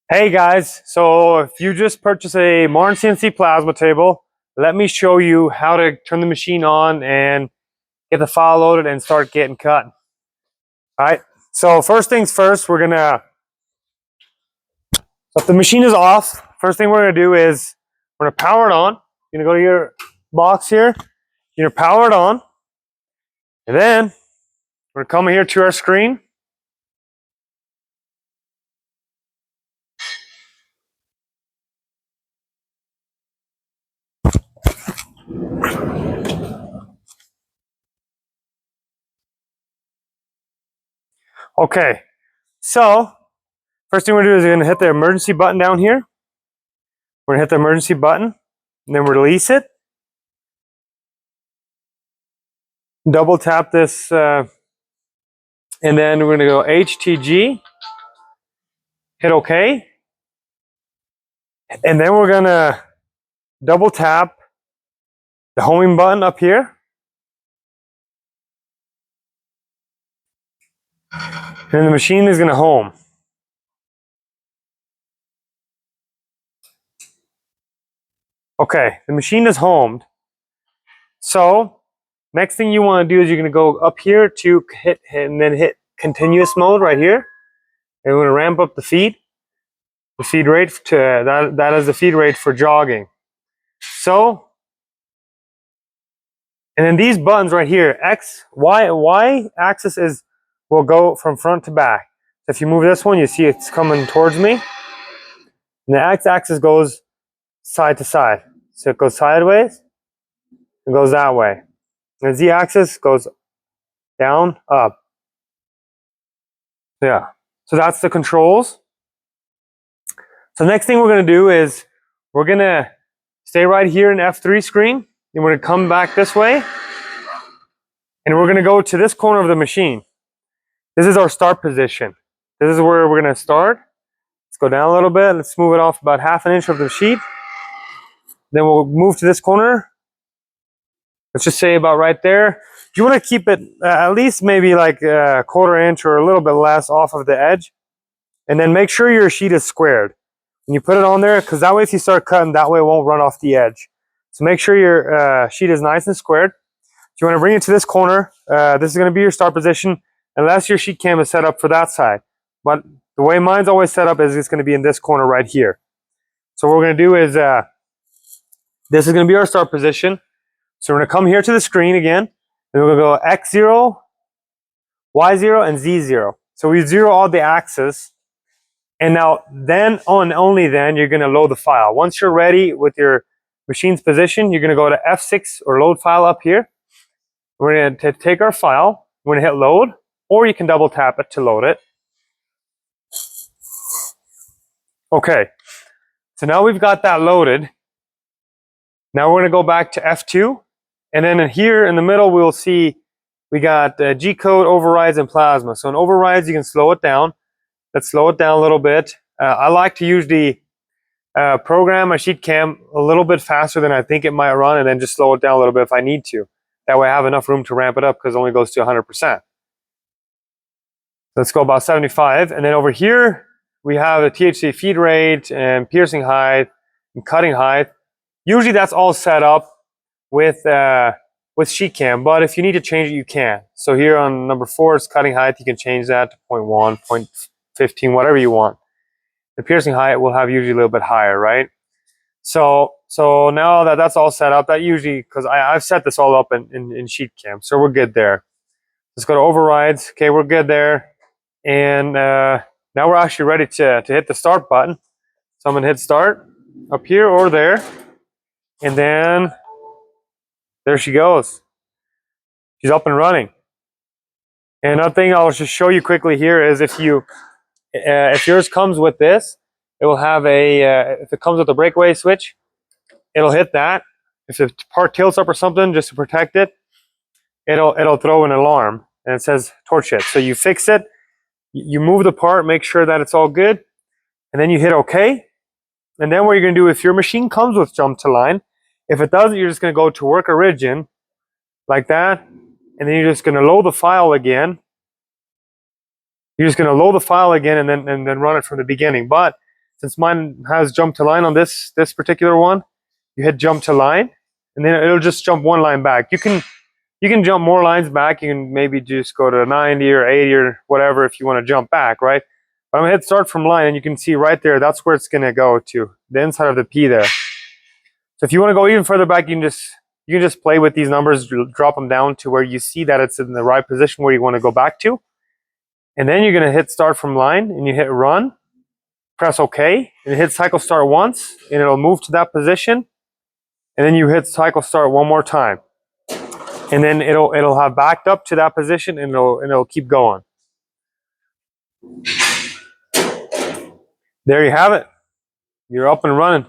Hey guys, so if you just purchased a Martens CNC plasma table, let me show you how to turn the machine on and get the file loaded and start getting cut. Alright, so first things first, if the machine is off, first thing we're gonna do is we're gonna power it on. You're gonna go to your box here, you're gonna power it on, and then we're gonna come here to our screen. Okay, so first thing we're gonna do is we're gonna hit the emergency button down here. We're gonna hit the emergency button, and then release it. Double tap this, and then we're gonna go HTG, hit OK, and then we're gonna double tap the homing button up here, and the machine is gonna home. Okay, the machine is homed. So next thing you want to do is you're gonna go up here to hit and then hit continuous mode right here, and we're gonna ramp up the feed rate to that is the feed rate for jogging. So, and then these buttons right here, Y axis will go from front to back. So if you move this one, you see it's coming towards me. And the X axis goes side to side. So it goes sideways, it goes that way. And the Z axis goes down, up. Yeah. So that's the controls. So next thing we're gonna do is we're gonna stay right here in F3 screen, and we're gonna come back this way, and we're gonna go to this corner of the machine. This is our start position. This is where we're gonna start. Let's go down a little bit. Let's move it off about 1/2 inch of the sheet. Then we'll move to this corner. Let's just say about right there. You want to keep it at least maybe like a 1/4 inch or a little bit less off of the edge. And then make sure your sheet is squared when you put it on there, because that way if you start cutting, that way it won't run off the edge. So make sure your sheet is nice and squared. So you want to bring it to this corner. This is going to be your start position, unless your sheet cam is set up for that side. But the way mine's always set up is it's going to be in this corner right here. So what we're going to do is this is going to be our start position. So we're going to come here to the screen again, and we're going to go X0, Y0, and Z0. So we zero all the axes, and now then only then you're going to load the file. Once you're ready with your machine's position, you're going to go to F6 or load file up here. We're going to take our file, we're going to hit load, or you can double tap it to load it. Okay, so now we've got that loaded. Now we're going to go back to F2, and then in here in the middle we'll see we got G-code, overrides, and plasma. So in overrides you can slow it down. Let's slow it down a little bit. I like to usually program my sheet cam a little bit faster than I think it might run, and then just slow it down a little bit if I need to. That way I have enough room to ramp it up, because it only goes to 100%. Let's go about 75, and then over here we have the THC feed rate and piercing height and cutting height. Usually that's all set up with sheet cam, but if you need to change it, you can. So here on number 4 is cutting height. You can change that to 0.1, 0.15, whatever you want. The piercing height will have usually a little bit higher, right? So now that that's all set up, that usually, because I've set this all up in sheet cam, so we're good there. Let's go to overrides. Okay, we're good there. And now we're actually ready to hit the start button. So I'm gonna hit start up here or there, and then there she goes. She's up and running. And another thing I'll just show you quickly here is if yours comes with this, it will have if it comes with a breakaway switch, it'll hit that. If the part tilts up or something, just to protect it, it'll throw an alarm, and it says torch hit. So you fix it, you move the part, make sure that it's all good, and then you hit OK. And then what you're going to do, if your machine comes with jump to line, if it doesn't, you're just going to go to work origin like that, and then you're just going to load the file again. You're just going to load the file again and then run it from the beginning. But since mine has jump to line on this particular one, you hit jump to line, and then it'll just jump one line back. You can jump more lines back. You can maybe just go to 90 or 80 or whatever if you want to jump back, right? But I'm gonna hit start from line, and you can see right there, that's where it's gonna go to, the inside of the P there. So if you want to go even further back, you can just play with these numbers, drop them down to where you see that it's in the right position where you want to go back to. And then you're gonna hit start from line, and you hit run, press OK, and hit cycle start once, and it'll move to that position. And then you hit cycle start one more time, and then it'll have backed up to that position, and it'll keep going. There you have it. You're up and running.